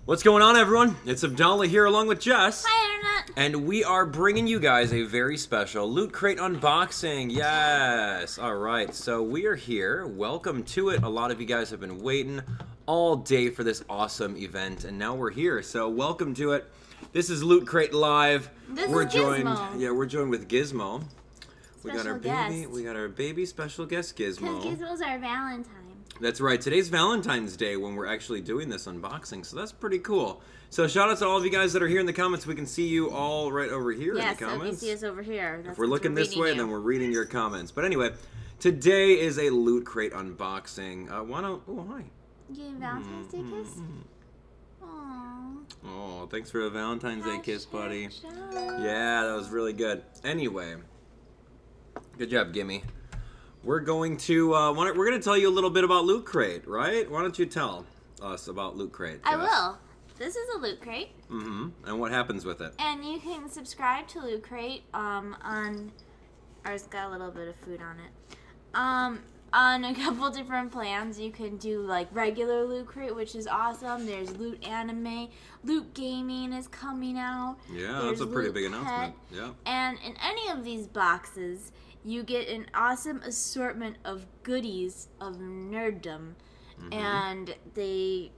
What's going on, everyone? It's Abdallah here along with Jess. Hi, Internet. And we are bringing you guys a very special Loot Crate unboxing. Yes. All right. So we are here. Welcome to it. A lot of you guys have been waiting all day for this awesome event, and now we're here. So welcome to it. This is Loot Crate Live. We're joined. Gizmo. Yeah, we're joined with Gizmo. We got Special our guest. baby. We got our baby special guest Gizmo. Because Gizmo's our Valentine. That's right. Today's Valentine's Day when we're actually doing this unboxing, so that's pretty cool. So shout out to all of you guys that are here in the comments. We can see you all right over here in the comments. Yes, so you see us over here. That's if we're looking this way, you. then we're reading your comments. But anyway, today is a Loot Crate unboxing. Oh, hi. You getting Valentine's Day kiss? Aww. Oh, thanks for a Valentine's Day kiss, buddy. Shush. Yeah, that was really good. Anyway, good job, Gimme. We're going to we're going to tell you a little bit about Loot Crate, right? Why don't you tell us about Loot Crate? I will. This is a Loot Crate. Mm-hmm. And what happens with it? And you can subscribe to Loot Crate on ours got a little bit of food on it. On a couple different plans. You can do like regular Loot Crate, which is awesome. There's Loot Anime, Loot Gaming is coming out. Yeah, There's that's a pretty Loot big Pet. announcement. Yeah. And in any of these boxes, you get an awesome assortment of goodies of nerddom. Mm-hmm. And they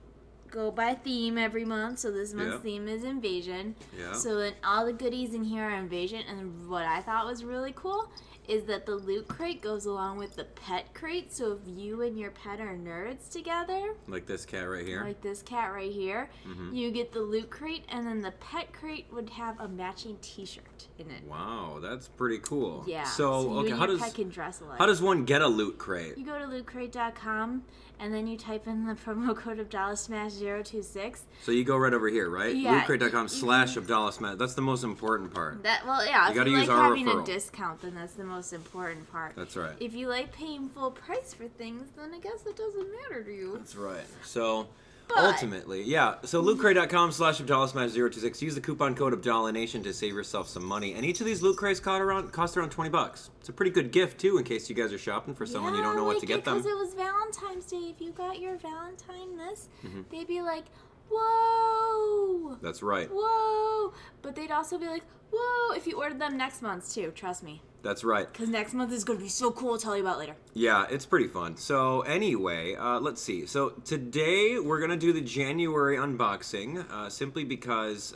go by theme every month. So this month's theme is Invasion. Yeah. So then all the goodies in here are Invasion. And what I thought was really cool is that the Loot Crate goes along with the Pet Crate. So if you and your pet are nerds together, Like this cat right here. like this cat right here, Mhm. you get the Loot Crate, and then the Pet Crate would have a matching T-shirt in it. Wow, that's pretty cool. Yeah. So you okay, and how your does pet can dress alike. how does one get a Loot Crate? You go to lootcrate.com, and then you type in the promo code AbdallahSmash026. So you go right over here, right? Yeah, Lootcrate.com/AbdallahSmash. That's the most important part. Yeah, if gotta you use like our having referral. a discount, then that's the most important part. That's right. If you like paying full price for things, then I guess it doesn't matter to you. That's right. So But- ultimately, yeah. So lootcrate.com/AbdallahSmash026. Use the coupon code AbdallahNation to save yourself some money. And each of these Loot Crates cost around $20. It's a pretty good gift too, in case you guys are shopping for someone you don't know what to get them. Because it was Valentine's Day. If you got your Valentine this, Mhm. they'd be like, whoa, That's right. whoa. But they'd also be like, whoa, if you ordered them next month too. Trust me. That's right. Because next month is going to be so cool. I'll tell you about later. Yeah, it's pretty fun. So anyway, let's see. So today we're gonna do the January unboxing, simply because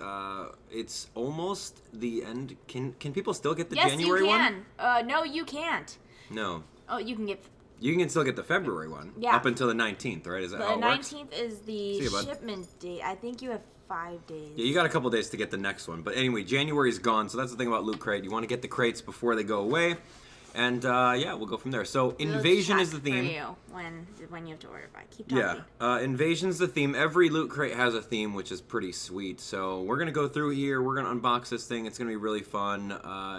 it's almost the end. Can people still get the January yes, one? you can. No, you can't. No, Oh, you can get... you can still get the February one. Yeah. Up until the 19th, right? Is that how The it works? 19th is the See you, bud. shipment date. I think you have 5 days. Yeah, you got a couple days to get the next one. But anyway, January's gone, so that's the thing about Loot Crate. You want to get the crates before they go away. And yeah, we'll go from there. So We'll Invasion check is the theme. For you when you have to order by. Keep talking. Yeah, Invasion's the theme. Every Loot Crate has a theme, which is pretty sweet. So we're gonna go through here. We're gonna unbox this thing. It's gonna be really fun.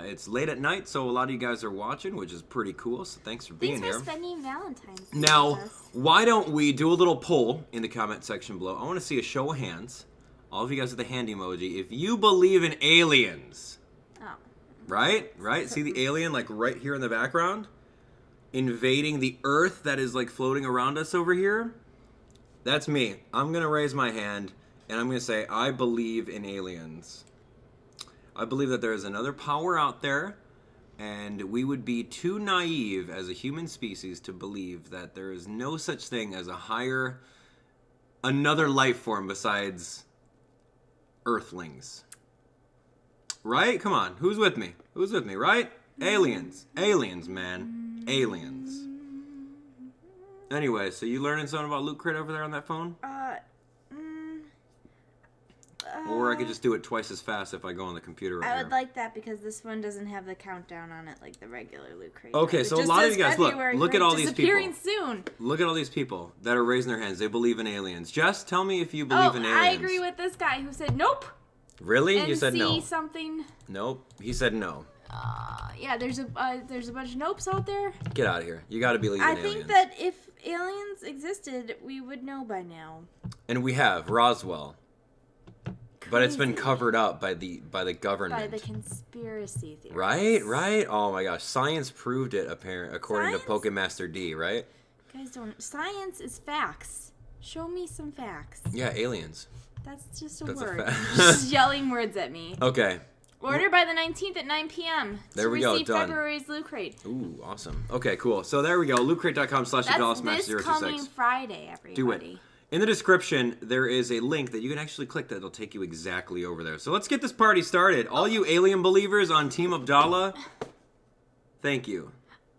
It's late at night, so a lot of you guys are watching, which is pretty cool. So thanks for being Thanks here. for spending Valentine's Day Now, with us. why don't we do a little poll in the comment section below? I want to see a show of hands. All of you guys with the hand emoji. If you believe in aliens, Oh. right? See the alien like right here in the background? Invading the Earth that is like floating around us over here? That's me. I'm going to raise my hand and I'm going to say I believe in aliens. I believe that there is another power out there and we would be too naive as a human species to believe that there is no such thing as another life form besides Earthlings. Right? Come on. Who's with me? Who's with me, right? Aliens. Aliens, man. Aliens. Anyway, so you learning something about Loot Crate over there on that phone? Or I could just do it twice as fast if I go on the computer right I here. would like that because this one doesn't have the countdown on it like the regular Loot Crate. Okay, does. so It a just lot of says you guys, look February at all these disappearing people. soon. Look at all these people that are raising their hands. They believe in aliens. Jess, tell me if you believe in aliens. I agree with this guy who said nope. Really? And You said no. something. Nope. He said no. Yeah, there's a bunch of nopes out there. Get out of here. You got to believe in I aliens. think that if aliens existed, we would know by now. And we have Roswell. But it's been Crazy. covered up by the government. By the conspiracy theories. Right? Oh my gosh. Science proved it according to Science? Pokemaster D, right? Guys, don't. Science is facts. Show me some facts. Yeah, aliens. That's just a That's a word. fact. Just yelling words at me. Okay. Order by the 19th at 9 p.m. There we go, receive done. February's LootCrate. Ooh, awesome. Okay, cool. So there we go. LootCrate.com/Abdallah That's this coming 026. Friday, everybody. Do it. In the description, there is a link that you can actually click that'll take you exactly over there. So let's get this party started. All you alien believers on Team Abdallah, thank you.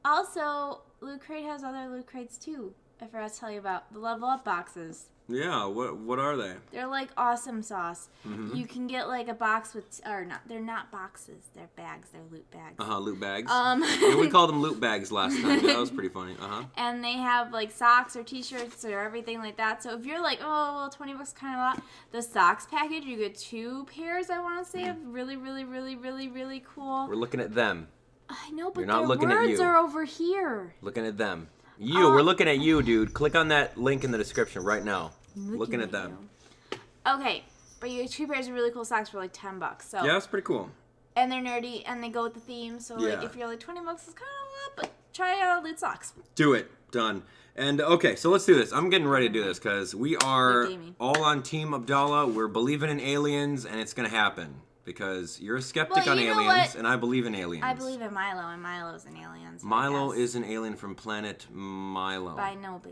Also, LootCrate has other LootCrates too. I forgot to tell you about the level up boxes. Yeah, what are they? They're like awesome sauce. Mm-hmm. You can get like a box with, or not, they're not boxes, they're bags, they're loot bags. Loot bags. Yeah, we called them loot bags last time. That was pretty funny. And they have like socks or t-shirts or everything like that. So if you're like, oh, well, 20 bucks kind of a lot, the socks package, you get 2 pairs, I want to say, of really, really, really, really, really cool. We're looking at them. I know, but You're not their looking at words you. are over here. Looking at them. We're looking at you, dude. Click on that link in the description right now. Looking at them. You. Okay, but you get 2 pairs of really cool socks for like 10 bucks. So Yeah, that's pretty cool. and they're nerdy and they go with the theme. So like Yeah. if you're like 20 bucks, it's kind of a lot, but try out loot socks. Do it. Done. And okay, so let's do this. I'm getting ready to do this because we are all on Team Abdallah. We're believing in aliens, and it's gonna happen because you're a skeptic on you know aliens, what? and I believe in aliens. I believe in Milo, and Milo's an alien. So Milo is an alien from planet Milo. Binoba.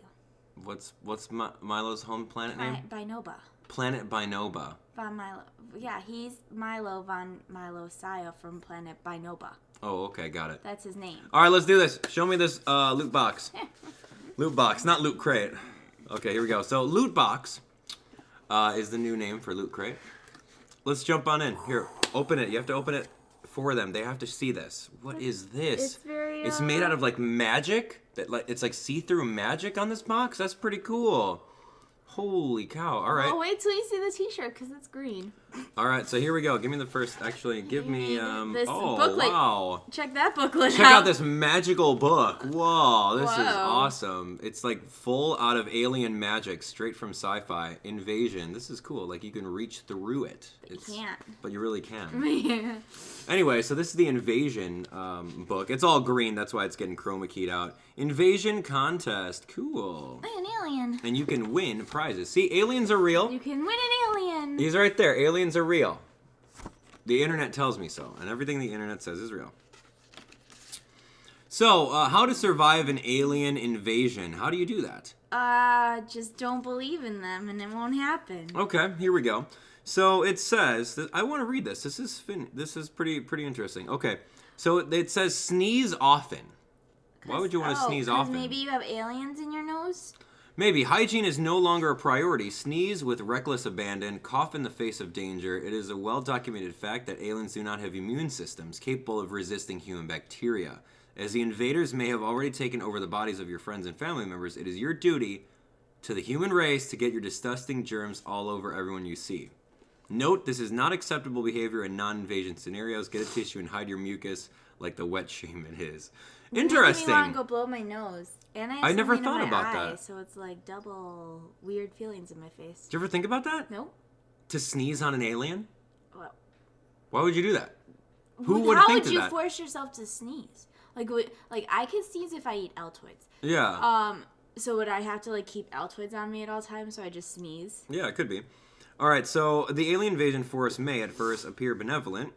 What's Milo's home planet name? Binoba. Planet Binoba. Von Milo. Yeah, he's Milo von Milo Saya from planet Binoba. Oh, okay, got it. That's his name. All right, let's do this. Show me this loot box. Loot box, not loot crate. Okay, here we go. So loot box is the new name for loot crate. Let's jump on in. Here, open it. You have to open it for them. They have to see this. What is this? It's very. It's made out of like magic. It's like see-through magic on this box. That's pretty cool. Holy cow! All right. Oh, wait till you see the T-shirt because it's green. All right. So here we go. Give me the first. Actually, give me. This Oh booklet. wow! Check that booklet Check out this magical book. Whoa, this is Whoa. awesome. It's like full out of alien magic, straight from sci-fi. Invasion. This is cool. Like you can reach through it. You can't. But you really can. Anyway, so this is the Invasion book. It's all green. That's why it's getting chroma keyed out. Invasion contest. Cool. An alien. And you can win prizes. See, aliens are real. You can win an alien. He's right there. Aliens are real. The internet tells me so, and everything the internet says is real. So, how to survive an alien invasion? How do you do that? Just don't believe in them and it won't happen. Okay, here we go. So it says that I want to read this. This is pretty interesting. Okay, so it says sneeze often. Why would you want to sneeze often? Maybe you have aliens in your nose. Maybe. Hygiene is no longer a priority. Sneeze with reckless abandon. Cough in the face of danger. It is a well-documented fact that aliens do not have immune systems capable of resisting human bacteria. As the invaders may have already taken over the bodies of your friends and family members, it is your duty to the human race to get your disgusting germs all over everyone you see. Note, this is not acceptable behavior in non-invasion scenarios. Get a tissue and hide your mucus like the wet shaman is. Interesting. Makes me want to go blow my nose. And I never something in thought my about eye, that. So it's like double weird feelings in my face. Did you ever think about that? Nope. To sneeze on an alien? Well, Why would you do that? Who would how think would you that? force yourself to sneeze? Like I could sneeze if I eat Altoids. Yeah. So would I have to like keep Altoids on me at all times so I just sneeze? Yeah, it could be. All right, so the alien invasion force may at first appear benevolent.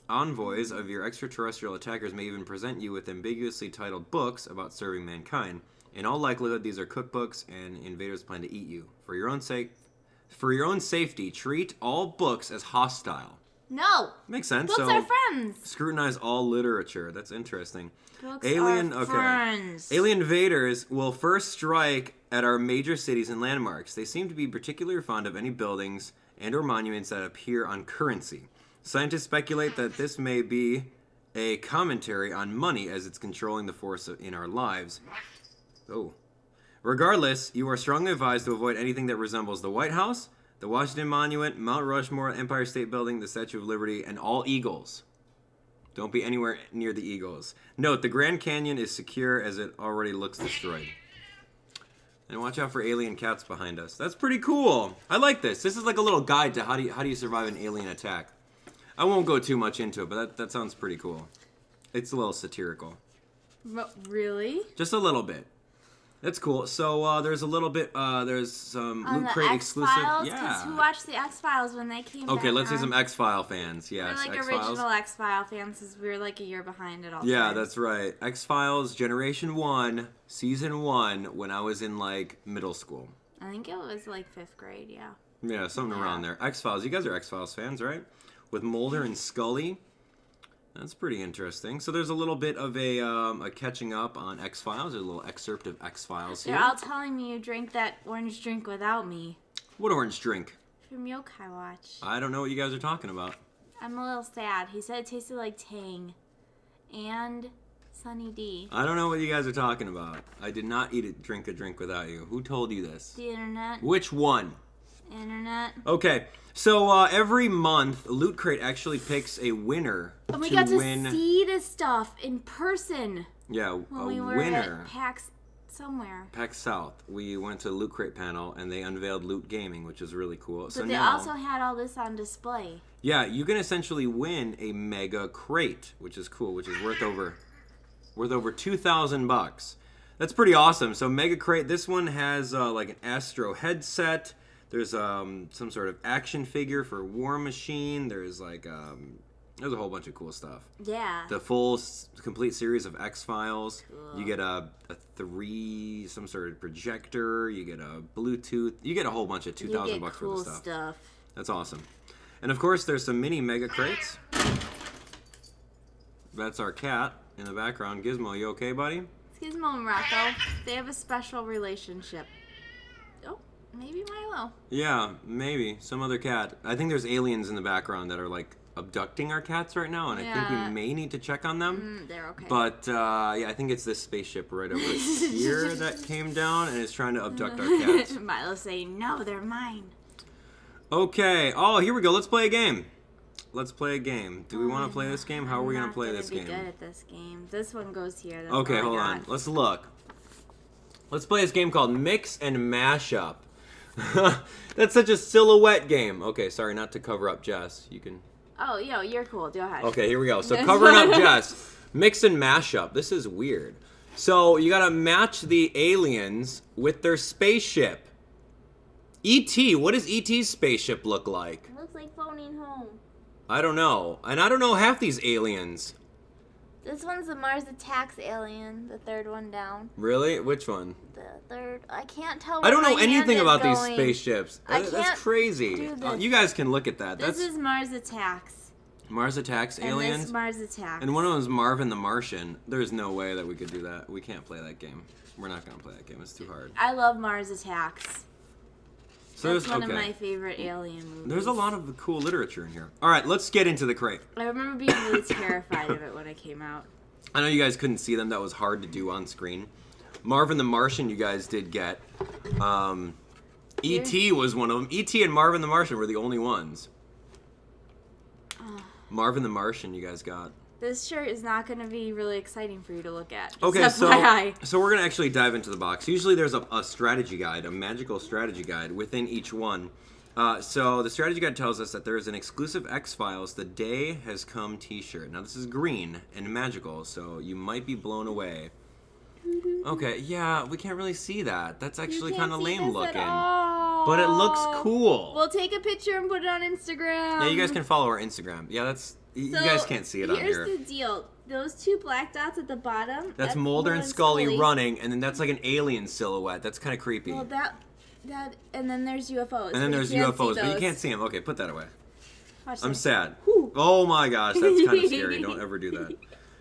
Envoys of your extraterrestrial attackers may even present you with ambiguously titled books about serving mankind. In all likelihood, these are cookbooks, and invaders plan to eat you. For your own safety, treat all books as hostile. No. Makes sense. Books are friends. Scrutinize all literature. That's interesting. Books are friends. Alien invaders will first strike at our major cities and landmarks. They seem to be particularly fond of any buildings and or monuments that appear on currency. Scientists speculate that this may be a commentary on money as it's controlling the force in our lives. Oh. Regardless, you are strongly advised to avoid anything that resembles the White House, the Washington Monument, Mount Rushmore, Empire State Building, the Statue of Liberty, and all eagles. Don't be anywhere near the eagles. Note, the Grand Canyon is secure as it already looks destroyed. And watch out for alien cats behind us. That's pretty cool. I like this. This is like a little guide to how do you survive an alien attack. I won't go too much into it, but that sounds pretty cool. It's a little satirical. Really? Just a little bit. That's cool. So there's a little bit. There's some On Loot the Crate exclusive. X-Files, Yeah. because who watched the X-Files when they came back Okay, let's see on? some X-File fans. We're Yes, like X-Files. original X-File fans, because we were like a year behind at all Yeah, times. that's right. X-Files Generation 1, Season 1, when I was in, like, middle school. I think it was like 5th grade, yeah. Yeah, something around there. X-Files. You guys are X-Files fans, right? With Mulder and Scully. That's pretty interesting. So there's a little bit of a catching up on X-Files. There's a little excerpt of X-Files here. They're all telling me you drink that orange drink without me. What orange drink? From Yokai Watch. I don't know what you guys are talking about. I'm a little sad. He said it tasted like Tang. And Sunny D. I don't know what you guys are talking about. I did not drink a drink without you. Who told you this? The internet. Which one? Internet. Okay, so every month, Loot Crate actually picks a winner And we to got to win. see this stuff in person. Yeah, When a we were winner. at PAX somewhere. PAX South. We went to the Loot Crate panel and they unveiled Loot Gaming, which is really cool. But So they now, also had all this on display. yeah, you can essentially win a mega crate, which is cool, which is worth over $2,000. That's pretty awesome. So mega crate. This one has like an Astro headset. There's some sort of action figure for War Machine. There's like there's a whole bunch of cool stuff. Yeah. The full complete series of X-Files. Cool. You get some sort of projector. You get a Bluetooth. You get a whole bunch of $2,000 worth cool of stuff. stuff. That's awesome. And of course, there's some mini mega crates. That's our cat in the background. Gizmo, you okay, buddy? Gizmo and Rocco, they have a special relationship. Oh, maybe Milo. Yeah, maybe. Some other cat. I think there's aliens in the background that are like abducting our cats right now, and I think Yeah. we may need to check on them. They're okay. But yeah, I think it's this spaceship right over here that came down and is trying to abduct our cats. Milo's saying, no, they're mine. Okay. Oh, here we go. Let's play a game. Let's play a game. Do we want to play this game? How are we going to play this game? I'm not gonna be good at this game. This one goes here. That's Okay, all I hold got. on. Let's look. Let's play this game called Mix and Mashup. That's such a silhouette game. Okay, sorry, not to cover up Jess. You can... Oh, yo, you're cool. Go ahead. Okay, here we go. So covering up Jess. Mix and Mashup. This is weird. So you got to match the aliens with their spaceship. E.T., what does E.T.'s spaceship look like? It looks like phoning home. I don't know. And I don't know half these aliens. This one's the Mars Attacks alien, the third one down. Really? Which one? The third, I can't tell. I don't where know my hand anything is about these going. spaceships. I That's can't crazy. do this. You guys can look at that. This That's is Mars Attacks. Mars Attacks And aliens. this Mars Attacks. And one of them is Marvin the Martian. There's no way that we could do that. We can't play that game. We're not going to play that game. It's too hard. I love Mars Attacks. So That's there's, one of my favorite alien movies. There's a lot of cool literature in here. All right, let's get into the crate. I remember being really terrified of it when it came out. I know you guys couldn't see them. That was hard to do on screen. Marvin the Martian you guys did get. E.T. was one of them. E.T. and Marvin the Martian were the only ones. Marvin the Martian you guys got. This shirt is not going to be really exciting for you to look at. Okay, Just so FYI. we're going to actually dive into the box. Usually there's a strategy guide, a magical strategy guide within each one. So the strategy guide tells us that there is an exclusive X-Files The Day Has Come t-shirt. Now this is green and magical, so you might be blown away. Okay, yeah, we can't really see that. That's actually kind of lame looking. But it looks cool. We'll take a picture and put it on Instagram. Yeah, you guys can follow our Instagram. Yeah, you guys can't see it on here. Here's the deal. Those two black dots at the bottom. That's Mulder and Scully running, and then that's like an alien silhouette. That's kind of creepy. Well, that, and then there's UFOs. And then there's you can't UFOs, see but you those. can't see them. Okay, put that away. Watch I'm this. sad. Whew. Oh my gosh, that's kind of scary. Don't ever do that.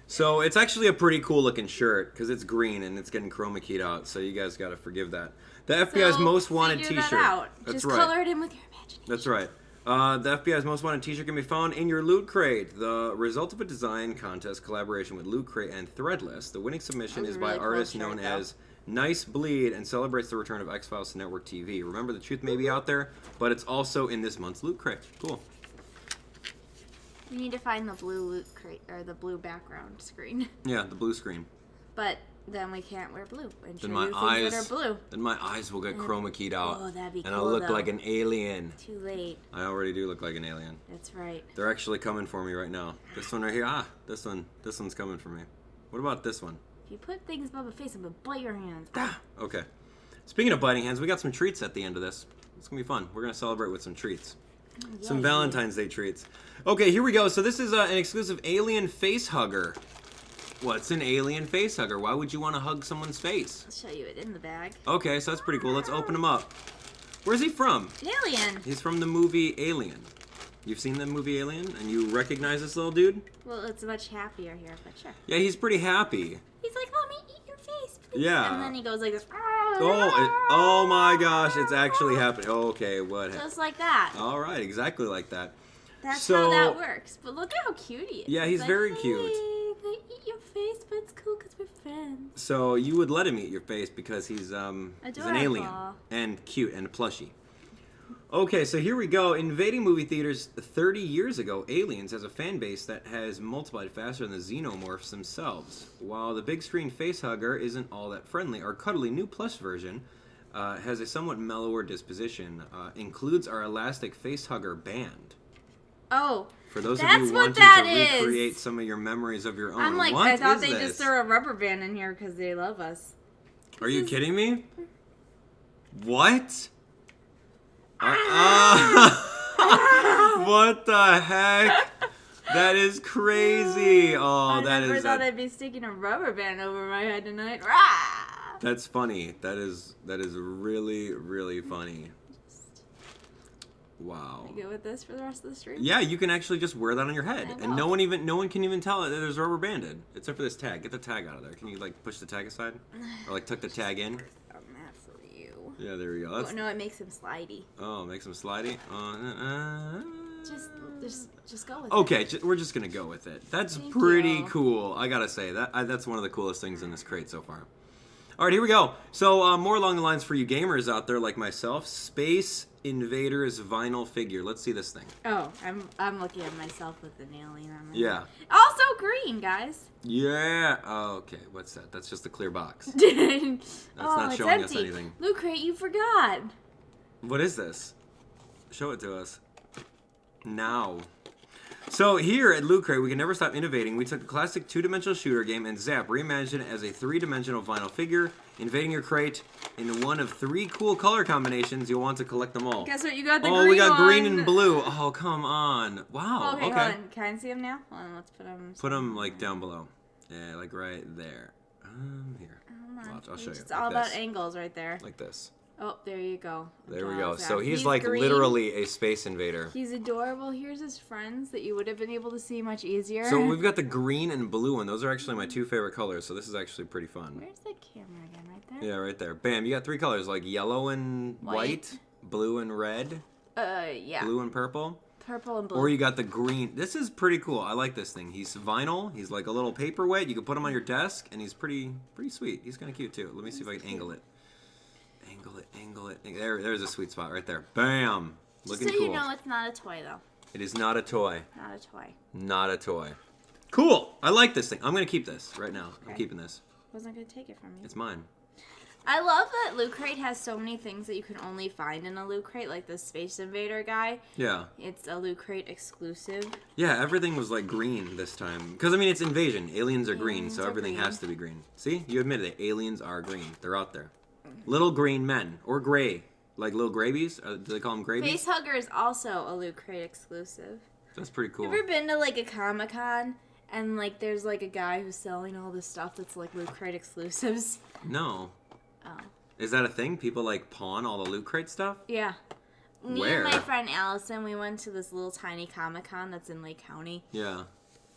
So it's actually a pretty cool looking shirt because it's green and it's getting chroma keyed out. So you guys got to forgive that. The FBI's So most wanted figure T-shirt. that out. That's Just right. color it in with your imagination. That's right. The FBI's most wanted T-shirt can be found in your Loot Crate. The result of a design contest collaboration with Loot Crate and Threadless. The winning submission That was is a by really cool artists shirt, known though. as Nice Bleed and celebrates the return of X-Files to network TV. Remember, the truth may be out there, but it's also in this month's Loot Crate. Cool. We need to find the blue Loot Crate or the blue background screen. Yeah, the blue screen. But then we can't wear blue and show Then my you things eyes, that are blue. then my eyes will get chroma keyed out, Oh, that'd be and cool, I'll look though. like an alien. Too late. I already do look like an alien. That's right. They're actually coming for me right now. This one right here, this one's coming for me. What about this one? If you put things above a face, I'm gonna bite your hands. Okay. Speaking of biting hands, we got some treats at the end of this. It's gonna be fun. We're gonna celebrate with some treats. Some Valentine's Day treats. Okay, here we go. So this is an exclusive alien face hugger. What's an alien face hugger? Why would you want to hug someone's face? I'll show you it in the bag. Okay, so that's pretty cool. Let's open him up. Where's he from? Alien. He's from the movie Alien. You've seen the movie Alien, and you recognize this little dude? Well, it's much happier here, but sure. Yeah, he's pretty happy. He's like, let me eat your face, please. Yeah. And then he goes like this. Oh my gosh, it's actually happening. Okay, what happened? Just like that. All right, exactly like that. That's So- how that works. But look at how cute he is. Yeah, he's very like, cute. Hey, I eat your face, but it's cool because we're friends. So you would let him eat your face because he's an alien Adorable. and cute and plushy. Okay, so here we go. Invading movie theaters 30 years ago, Aliens has a fan base that has multiplied faster than the xenomorphs themselves. While the big screen facehugger isn't all that friendly, our cuddly new plush version has a somewhat mellower disposition. Includes our elastic facehugger band. Oh, For those of that's you what wanting that to is. recreate some of your memories of your own. I'm like, What I thought is they this? just threw a rubber band in here because they love us. Are you kidding me? What? What the heck? That is crazy. Oh, I that never is. thought I'd be sticking a rubber band over my head tonight. Rah! That's funny. That is really, really funny. Wow. You good with this for the rest of the stream? Yeah, you can actually just wear that on your head, I and know. no one can even tell that there's rubber banded, except for this tag. Get the tag out of there. Can you like push the tag aside, or like tuck the tag in? I'm mad for you. Yeah, there we go. That's, Oh, no, it makes him slidey. oh, makes them slidey. Just go with Okay, it. we're just gonna go with it. That's Thank pretty you. cool. I gotta say that's one of the coolest things in this crate so far. All right, here we go. So more along the lines for you gamers out there like myself, Space Invaders vinyl figure. Let's see this thing. Oh, I'm looking at myself with an alien on my Yeah. head. Also green, guys. Yeah. Oh, okay. What's that? That's just a clear box. That's not it's showing us empty. anything. LootCrate, you forgot. What is this? Show it to us. Now. So here at LootCrate, we can never stop innovating. We took a classic two-dimensional shooter game and zap, reimagined it as a three-dimensional vinyl figure, invading your crate in one of 3 cool color combinations. You'll want to collect them all. Guess what? You got the Oh, green we got one. green and blue. Oh, come on. Wow. Okay, hold on. Can I see them now? Hold on, let's put them. Put them like down below. Yeah, like right there. Here. Hold on. Watch, I'll show you. It's Like all about this. angles right there. Like this. Oh, there you go. There we go. Abdallah's So out. he's like green. literally a space invader. He's adorable. Here's his friends that you would have been able to see much easier. So we've got the green and blue one. Those are actually my 2 favorite colors. So this is actually pretty fun. Where's the camera again? Right there? Yeah, right there. Bam, you got 3 colors like yellow and white, blue and red, Yeah. blue and purple. Purple and blue. Or you got the green. This is pretty cool. I like this thing. He's vinyl. He's like a little paperweight. You can put him on your desk, and he's pretty sweet. He's kind of cute too. Let me see if I can angle it. Angle it. There's a sweet spot right there. Bam. Just Looking so cool. you know, it's not a toy though. It is not a toy. Not a toy. Not a toy. Cool. I like this thing. I'm gonna keep this right now. I'm Okay. keeping this. Wasn't gonna take it from you. It's mine. I love that LootCrate has so many things that you can only find in a LootCrate, like the Space Invader guy. Yeah. It's a LootCrate exclusive. Yeah, everything was like green this time. Because, I mean, it's Invasion. Aliens are green, Aliens so are everything green. has to be green. See? You admitted it. Aliens are green. They're out there. Little green men. Or gray. Like little gravies. Do they call them gravies? Facehugger is also a LootCrate exclusive. That's pretty cool. You ever been to like a Comic-Con and like there's like a guy who's selling all this stuff that's like LootCrate exclusives? No. Oh. Is that a thing? People like pawn all the Loot Crate stuff? Yeah. Me Where? and my friend Allison, we went to this little tiny Comic-Con that's in Lake County. Yeah.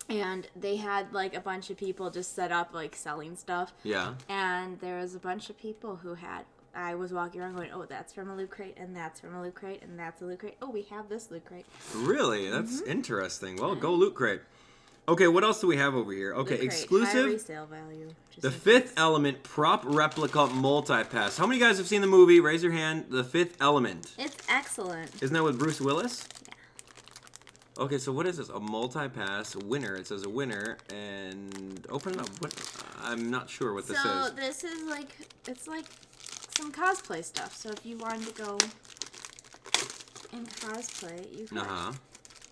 And they had like a bunch of people just set up like selling stuff. Yeah. And there was a bunch of people who had. I was walking around going, oh, that's from a LootCrate, and that's from a LootCrate, and that's a LootCrate. Oh, we have this LootCrate. Really? That's interesting. Well, go Loot Crate. Okay, what else do we have over here? Okay, LootCrate, high exclusive. resale value. just The in Fifth case. Element prop replica multi-pass. How many guys have seen the movie? Raise your hand. The Fifth Element. It's excellent. Isn't that with Bruce Willis? Yeah. Okay, so what is this? A multi-pass winner. It says a winner, and open it up. What? I'm not sure what this So is. this is like, it's like some cosplay stuff. So if you wanted to go in cosplay, you could. Uh-huh.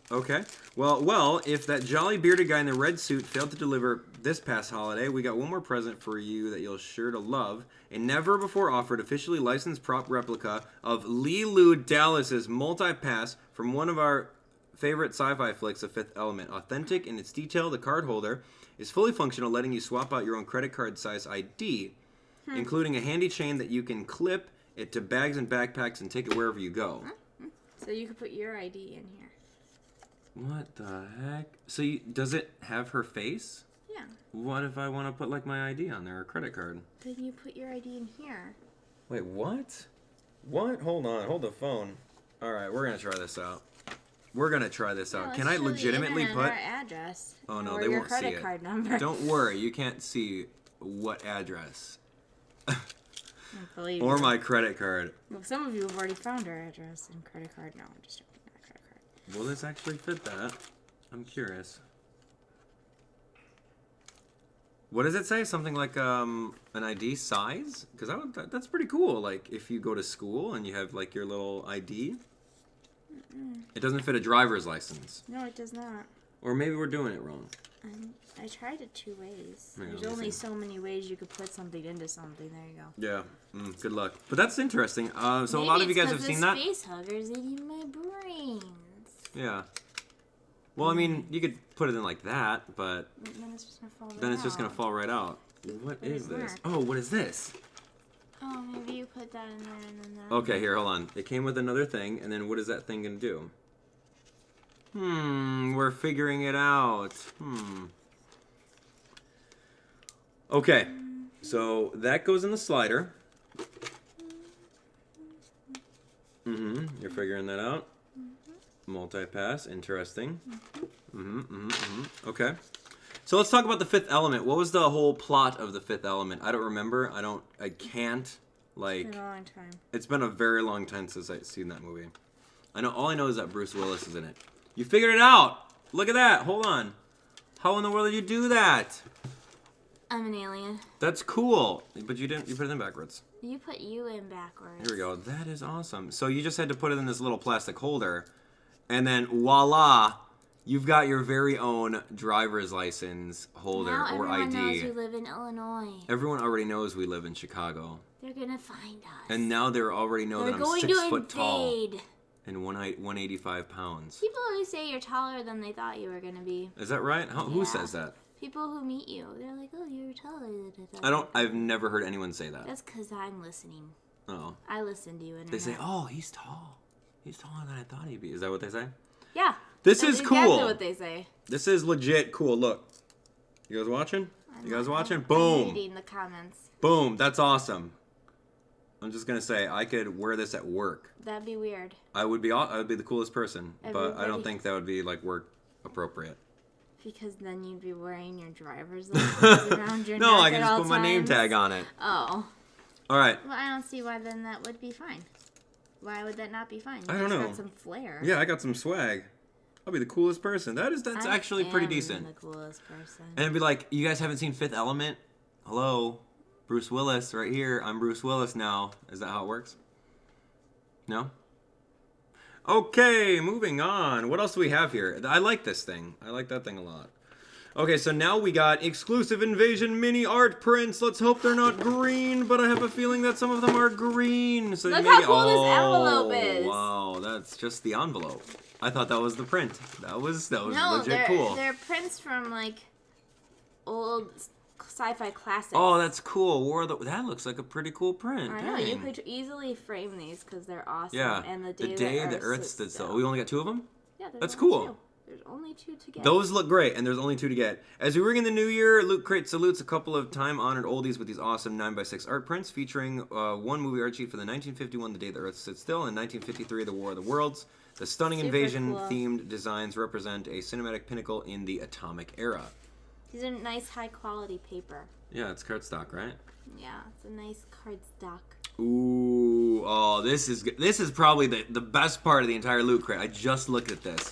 Okay. Well, if that jolly bearded guy in the red suit failed to deliver this past holiday, we got one more present for you that you'll sure to love. A never before offered officially licensed prop replica of Leeloo Dallas's multi-pass from one of our favorite sci-fi flicks, The Fifth Element. Authentic in its detail, the card holder is fully functional, letting you swap out your own credit card size ID, including a handy chain that you can clip it to bags and backpacks and take it wherever you go. So you could put your ID in here. What the heck? So does it have her face? Yeah. What if I want to put like my ID on there, or credit card? Then you put your ID in here. Wait, what? What? Hold on, hold the phone. All right, we're gonna try this out. Can I legitimately put our address? Oh no, or they your won't see credit it. card number. Don't worry, you can't see what address I believe or you. my credit card. Well, some of you have already found our address and credit card. No, I'm just joking. Not credit card. Will this actually fit that? I'm curious. What does it say? Something like an ID size? Because that's pretty cool. Like if you go to school and you have like your little ID. It doesn't fit a driver's license. No, it does not. Or maybe we're doing it wrong. I tried it 2 ways. Yeah, There's let me only see. so many ways you could put something into something. There you go. Yeah. Good luck. But that's interesting. So a lot of you guys have seen that. Facehugger's eating my brains. Yeah. Well, I mean, you could put it in like that, but Then it's just gonna fall right then it's just out. gonna fall right out. What But is it this? worked. Oh, what is this? Oh, maybe you put that in there and then that. Okay, here, hold on. It came with another thing, and then what is that thing gonna do? We're figuring it out. Okay, so that goes in the slider. You're figuring that out. Multi-pass, interesting. Okay. So let's talk about The Fifth Element. What was the whole plot of The Fifth Element? I don't remember. I can't, like... It's been a long time. It's been a very long time since I've seen that movie. All I know is that Bruce Willis is in it. You figured it out! Look at that! Hold on. How in the world did you do that? I'm an alien. That's cool. But you put it in backwards. You put you in backwards. Here we go. That is awesome. So you just had to put it in this little plastic holder. And then voila, you've got your very own driver's license holder Now or everyone ID. knows you live in Illinois. Everyone already knows we live in Chicago. They're gonna find us. And now they already know They're that I'm going 6 to foot tall invade. and 185 pounds. People always say you're taller than they thought you were gonna be. Is that right? Who Yeah. says that? People who meet you, they're like, "Oh, you're taller than I thought." I've never heard anyone say that. That's because I'm listening. Oh. I listen to you. Internet. They say, "Oh, he's tall. He's taller than I thought he'd be." Is that what they say? Yeah. This That's is exactly cool. what they say. This is legit cool. Look. You guys watching? You guys watching? I'm Boom. reading the comments. Boom. That's awesome. I'm just going to say I could wear this at work. That'd be weird. I would be the coolest person, but I don't Everybody- think that would be like work appropriate. Because then you'd be wearing your driver's license around your No, neck I can at just all put my name times. tag on it. Oh. All right. Well, I don't see why then that would be fine. Why would that not be fine? You I don't just know. got some flair. Yeah, I got some swag. I'll be the coolest person. That's I actually pretty am decent. the coolest person. And it'd be like, you guys haven't seen Fifth Element? Hello, Bruce Willis right here. I'm Bruce Willis now. Is that how it works? No? Okay, moving on. What else do we have here? I like this thing. I like that thing a lot. Okay, so now we got exclusive Invasion mini art prints. Let's hope they're not green, but I have a feeling that some of them are green. So Look maybe, how cool this envelope is. Wow, that's just the envelope. I thought that was the print. That was No, legit cool. they're prints from like old sci-fi classics. Oh, that's cool. That looks like a pretty cool print. I know, you Dang. could easily frame these because they're awesome. Yeah. And the the day the Earth stood still. still. We only got 2 of them? Yeah, there's That's only cool. 2. There's only 2 to get. Those look great, and there's only 2 to get. As we ring in the new year, LootCrate salutes a couple of time-honored oldies with these awesome 9x6 art prints featuring one movie art sheet for the 1951 The Day the Earth Stood Still and 1953 The War of the Worlds. The stunning Super invasion-themed designs represent a cinematic pinnacle in the atomic era. These are nice high-quality paper. Yeah, it's cardstock, right? Yeah, it's a nice cardstock. Ooh, oh, this is probably the best part of the entire Loot Crate. I just looked at this.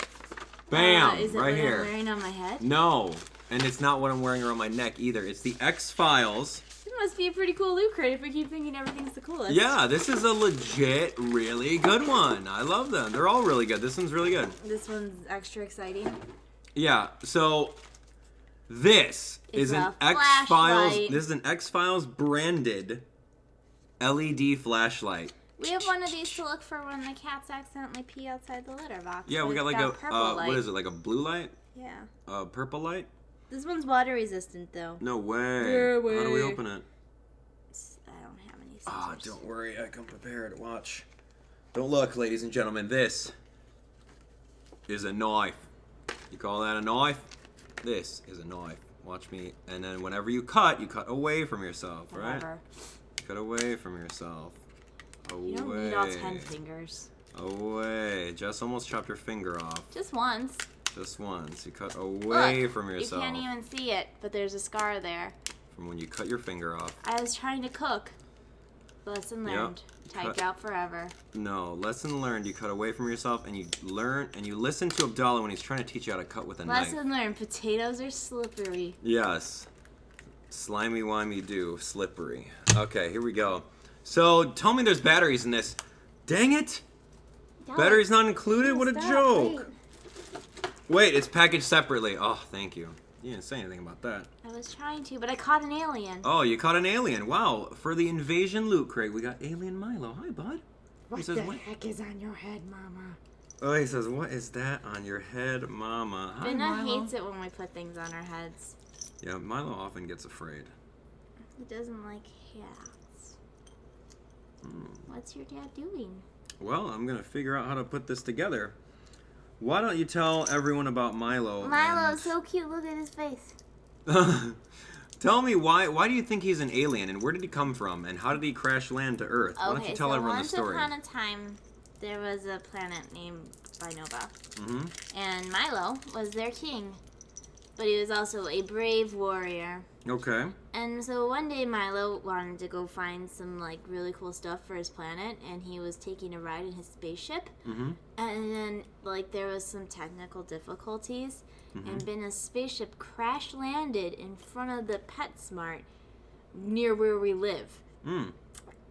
Bam! Is it right what here. I'm wearing on my head? No, and it's not what I'm wearing around my neck either. It's the X-Files. It must be a pretty cool loot crate if we keep thinking everything's the coolest. Yeah, this is a legit, really good one. I love them. They're all really good. This one's really good. This one's extra exciting. Yeah, so this is an X-Files. This is an X-Files branded LED flashlight. We have one of these to look for when the cats accidentally pee outside the litter box. Yeah, we got like purple light. what is it, like a blue light? Yeah. A purple light? This one's water resistant though. No way. No way. How do we open it? I don't have any sensors. Ah, don't worry, I come prepared. Watch. Don't look, ladies and gentlemen. This is a knife. You call that a knife? This is a knife. Watch me. And then whenever you cut away from yourself, right? Whatever. Cut away from yourself. Away. You don't need all 10 fingers. Away. Jess almost chopped her finger off. Just once. Just once. You cut away Look, from yourself. You can't even see it, but there's a scar there. From when you cut your finger off. I was trying to cook. Lesson learned. Typed out forever. No, lesson learned. You cut away from yourself and you learn and you listen to Abdallah when he's trying to teach you how to cut with a knife. Lesson learned. Potatoes are slippery. Yes. Slimy, wimey do. Slippery. Okay, here we go. So, tell me there's batteries in this. Dang it! No, Batteries not included? What a stop, joke! Wait, it's packaged separately. Oh, thank you. You didn't say anything about that. I was trying to, but I caught an alien. Oh, you caught an alien. Wow. For the invasion loot crate, we got Alien Milo. Hi, bud. What the heck is on your head, Mama? Oh, he says, what is that on your head, Mama? Hi, Binna Milo. hates it when we put things on our heads. Yeah, Milo often gets afraid. He doesn't like cats. What's your dad doing? Well, I'm going to figure out how to put this together. Why don't you tell everyone about Milo? Milo's so cute. Look at his face. Tell me, why do you think he's an alien, and where did he come from, and how did he crash land to Earth? Why don't you tell everyone the story? Once upon a time, there was a planet named Binova. Mm-hmm. And Milo was their king. But he was also a brave warrior. Okay. And so one day Milo wanted to go find some like really cool stuff for his planet, and he was taking a ride in his spaceship. Mm-hmm. And then like there was some technical difficulties, and Binna's spaceship crash landed in front of the PetSmart near where we live. Mm.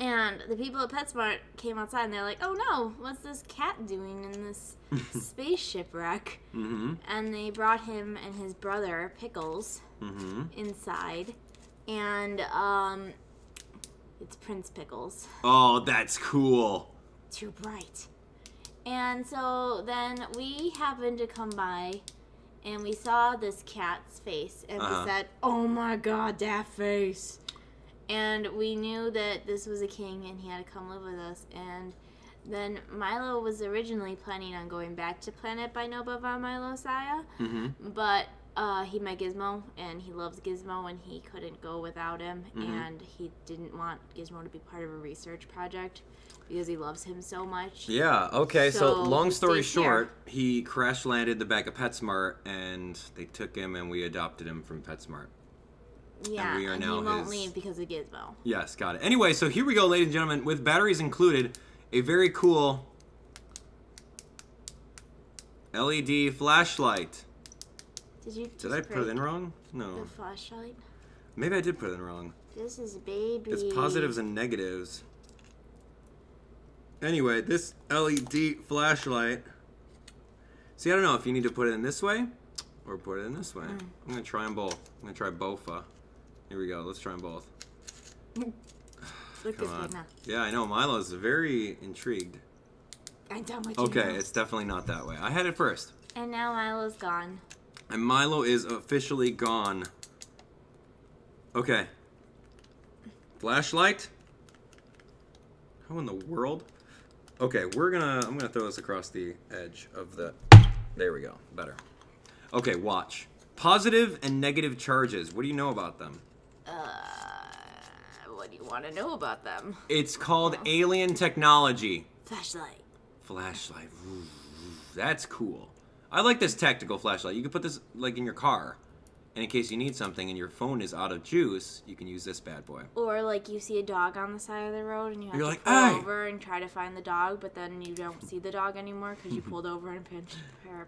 And the people at PetSmart came outside and they're like, "Oh no, what's this cat doing in this spaceship wreck?" Mm-hmm. And they brought him and his brother Pickles inside, and it's Prince Pickles. Oh, that's cool. Too bright. And so then we happened to come by, and we saw this cat's face, and we said, "Oh my God, that face!" And we knew that this was a king, and he had to come live with us. And then Milo was originally planning on going back to Planet Binova Von Milo Saya, but he met Gizmo, and he loves Gizmo, and he couldn't go without him, and he didn't want Gizmo to be part of a research project because he loves him so much. Yeah, okay, so long story stay short, he crash landed the back of PetSmart, and they took him, and we adopted him from PetSmart. Yeah, we are and now he won't his... leave because of Gizmo. Yes, got it. Anyway, so here we go, ladies and gentlemen, with batteries included, a very cool LED flashlight. Did I put it in wrong? No. The flashlight? Maybe I did put it in wrong. This is baby. It's positives and negatives. Anyway, this LED flashlight. See, I don't know if you need to put it in this way or put it in this way. I'm going to try them both. I'm going to try both. Here we go. Let's try them both. Look Come this way on. now. Yeah, I know. Milo's very intrigued. I'm done with you Okay, now. it's definitely not that way. I had it first. And now Milo's gone. And Milo is officially gone. Okay. Flashlight? How in the world? Okay, I'm gonna throw this across the edge of the... There we go. Better. Okay, watch. Positive and negative charges. What do you know about them? What do you want to know about them? It's called alien technology. Flashlight. Flashlight. That's cool. I like this tactical flashlight. You can put this like in your car. And in case you need something and your phone is out of juice, you can use this bad boy. Or like you see a dog on the side of the road and you have You're to like, pull "Hey!" over and try to find the dog, but then you don't see the dog anymore because you pulled over and pinched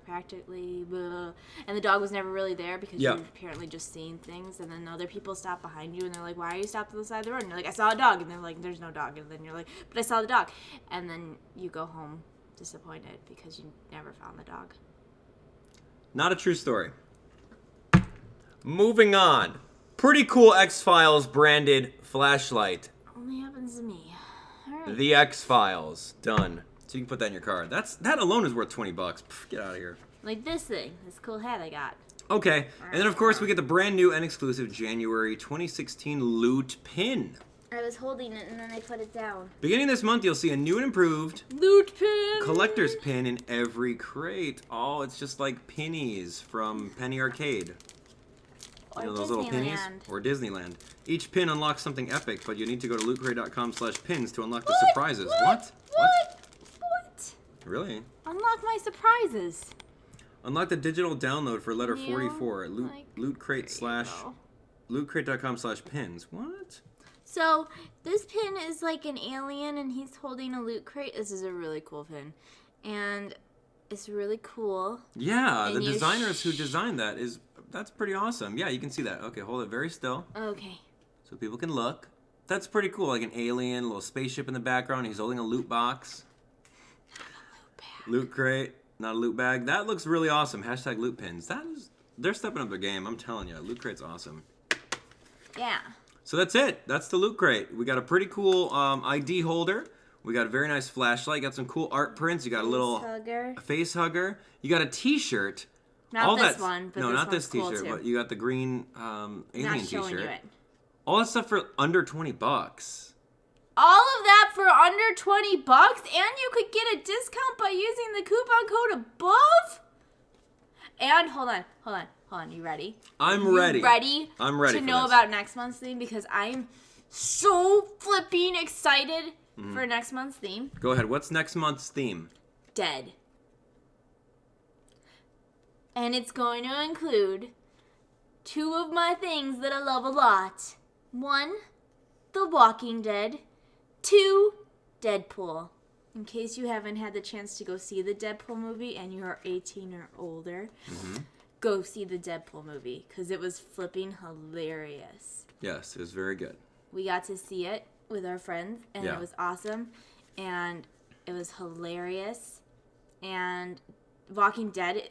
practically, blah, and the dog was never really there because Yeah. you're apparently just seeing things. And then other people stop behind you and they're like, "Why are you stopped on the side of the road?" And you're like, "I saw a dog," and they're like, "There's no dog," and then you're like, "But I saw the dog," and then you go home disappointed because you never found the dog. Not a true story. Moving on. Pretty cool X-Files branded flashlight. Only happens to me. All right. The X-Files. Done. So you can put that in your car. That alone is worth $20. Pff, get out of here. Like this thing, this cool hat I got. Okay. And then, of course, we get the brand new and exclusive January 2016 Loot Pin. I was holding it and then I put it down. Beginning this month, you'll see a new and improved Loot pin! collector's pin in every crate. Oh, it's just like pennies from Penny Arcade. Or You know those little pennies? Disneyland. Or Disneyland. Each pin unlocks something epic, but you need to go to lootcrate.com/pins to unlock the What? surprises. What? Really? Unlock my surprises. Unlock the digital download for letter New, 44 at like, LootCrate there you go. lootcrate.com/pins. What? So, this pin is like an alien and he's holding a loot crate. This is a really cool pin. And it's really cool. Yeah, And the you designers who designed that's pretty awesome. Yeah, you can see that. Okay, hold it very still Okay. so people can look. That's pretty cool. Like an alien, a little spaceship in the background. He's holding a loot box. Loot crate, not a loot bag. That looks really awesome. Hashtag loot pins. They're stepping up their game. I'm telling you, Loot Crate's awesome. Yeah. So that's it. That's the Loot Crate. We got a pretty cool ID holder. We got a very nice flashlight. Got some cool art prints. You got a little Facehugger. Facehugger. You got a T-shirt. Not this one, but no, this not one's this cool T-shirt. too. But you got the green alien Not showing T-shirt. you it. All that stuff for under $20. All of that for under $20, and you could get a discount by using the coupon code above. And hold on. You ready? I'm ready. I'm ready to for know this. about next month's theme because I'm so flipping excited for next month's theme. Go ahead. What's next month's theme? Dead. And it's going to include two of my things that I love a lot. One, The Walking Dead. Two, Deadpool. In case you haven't had the chance to go see the Deadpool movie and you're 18 or older, go see the Deadpool movie because it was flipping hilarious. Yes, it was very good. We got to see it with our friends and Yeah. it was awesome and it was hilarious. And Walking Dead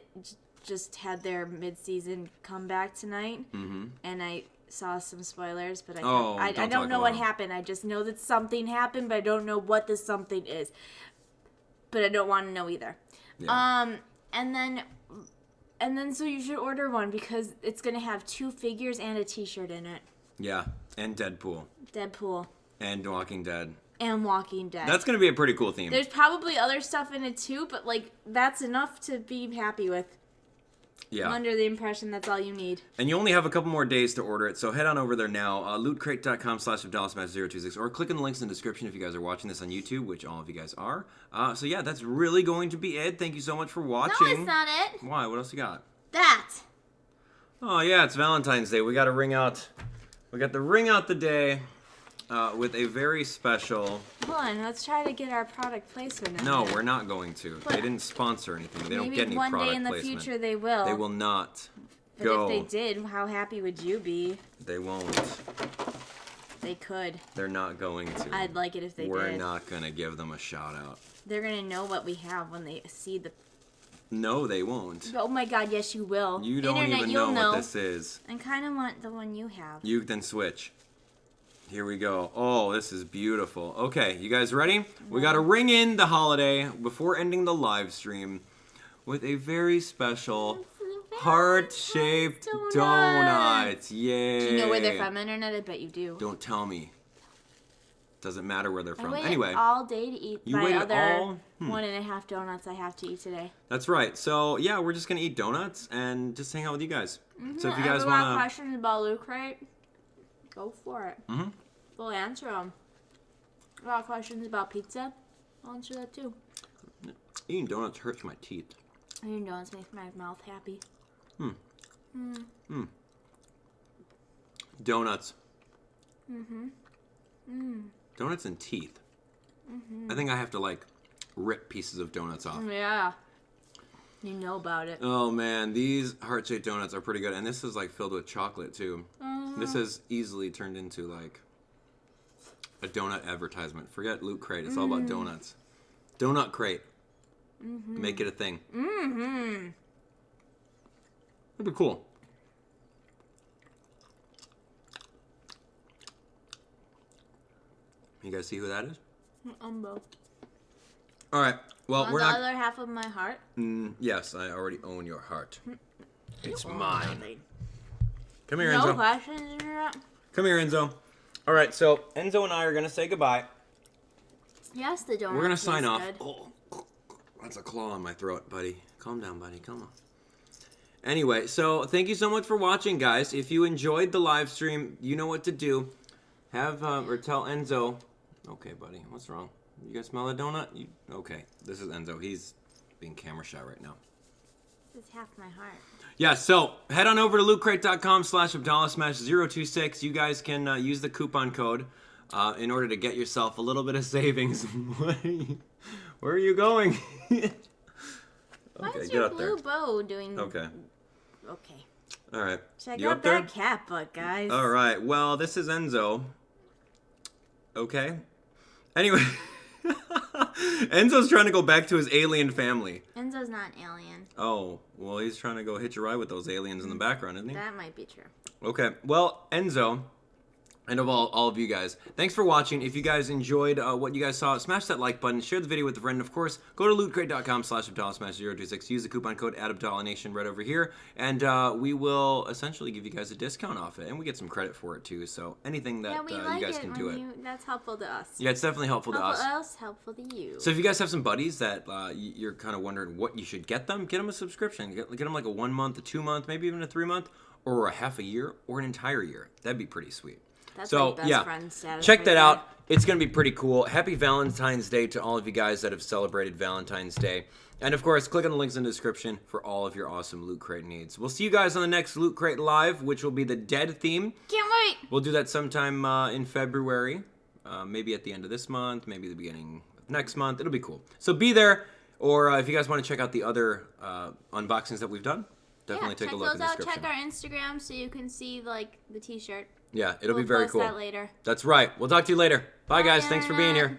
just had their mid-season comeback tonight, and I saw some spoilers, but I don't know what happened. I just know that something happened, but I don't know what the something is. But I don't want to know either. Yeah. And then so you should order one because it's gonna have 2 figures and a T-shirt in it. Yeah, and Deadpool. Deadpool And Walking Dead. and Walking Dead. That's going to be a pretty cool theme. There's probably other stuff in it too, but like that's enough to be happy with. Yeah. I'm under the impression that's all you need. And you only have a couple more days to order it, so head on over there now. LootCrate.com/AbdallahSmash026, or click on the links in the description if you guys are watching this on YouTube, which all of you guys are. So yeah, that's really going to be it. Thank you so much for watching. No, it's not it. Why? What else you got? That. Oh yeah, it's Valentine's Day. We got to ring out. We got to ring out the day with a very special. Hold on, let's try to get our product placement in No, there. we're not going to. They didn't sponsor anything. They don't Maybe get any one product day in the placement. future they will. They will not. But Go. if they did, how happy would you be? They won't. They could. They're not going to. I'd like it if they We're did. not going to give them a shout out. They're gonna know what we have when they see the. No, they won't. Oh my God! Yes, you will. You don't Internet, even you'll know what this is. I kind of want the one you have. You then switch. Here we go. Oh, this is beautiful. Okay, you guys ready? We got to ring in the holiday before ending the live stream with a very special heart-shaped donut. Yay. Do you know where they're from, Internet? I bet you do. Don't tell me. Doesn't matter where they're I from. waited Anyway, all day to eat You my waited other all- 1.5 donuts I have to eat today. that's right. So, yeah, we're just going to eat donuts and just hang out with you guys. So if you guys Have want to... questions about LootCrate, go for it. We'll answer them. Got questions about pizza? I'll answer that too. Eating donuts hurts my teeth. Eating donuts makes my mouth happy. Donuts. Mm-hmm. Donuts and teeth. I think I have to, like, rip pieces of donuts off. Yeah. You know about it. Oh, man. These heart-shaped donuts are pretty good. And this is, like, filled with chocolate, too. This has easily turned into, like, a donut advertisement. Forget Loot Crate. It's all about donuts. Donut Crate. Make it a thing. That'd be cool. You guys see who that is? Umbo. All right. Well, we're the not. other half of my heart. Yes, I already own your heart. It's You own mine. nothing. Come here, No Enzo. questions. Come here, Enzo. All right, so Enzo and I are gonna say goodbye. Yes, the donut. We're gonna sign off. Good. Oh, that's a claw on my throat, buddy. Calm down, buddy. Come on. Anyway, so thank you so much for watching, guys. If you enjoyed the live stream, you know what to do. Have or tell Enzo. Okay, buddy. What's wrong? You guys smell a donut? Okay, this is Enzo. He's being camera shy right now. This is half my heart. Yeah, so head on over to lootcrate.com/AbdallahSmash026. You guys can use the coupon code in order to get yourself a little bit of savings. Where are you going? Why Okay, is get your up there. blue bow doing... Okay. Okay. All right. Check You out up there? that cat butt, guys. All right. Well, this is Enzo. Okay. Anyway, Enzo's trying to go back to his alien family. Enzo's not an alien. Oh, well, he's trying to go hitch a ride with those aliens in the background, isn't he? That might be true. Okay. Well, Enzo, and of all of you guys, thanks for watching. If you guys enjoyed what you guys saw, smash that like button, share the video with a friend. Of course, go to lootcrate.com/AbdallahSmash026. Use the coupon code @AbdallahNation right over here, and we will essentially give you guys a discount off it, and we get some credit for it too. So anything that we like you guys can do it. That's helpful to us. Yeah, it's definitely helpful to us. Helpful to you. So if you guys have some buddies that you're kind of wondering what you should get them a subscription. Get them like a 1 month, a 2 month, maybe even a 3 month, or a half a year, or an entire year. That'd be pretty sweet. That's so like best yeah, friend status check right that there. out. It's gonna be pretty cool. Happy Valentine's Day to all of you guys that have celebrated Valentine's Day. And of course, click on the links in the description for all of your awesome Loot Crate needs. We'll see you guys on the next Loot Crate Live, which will be the Dead theme. Can't wait. We'll do that sometime in February. Maybe at the end of this month, maybe the beginning of next month. It'll be cool. So be there. Or if you guys want to check out the other unboxings that we've done, definitely take a look in the description. Check our Instagram so you can see like the t-shirt. Yeah, it'll be very cool. We'll post that later. That's right. We'll talk to you later. Bye guys. Thanks for being here.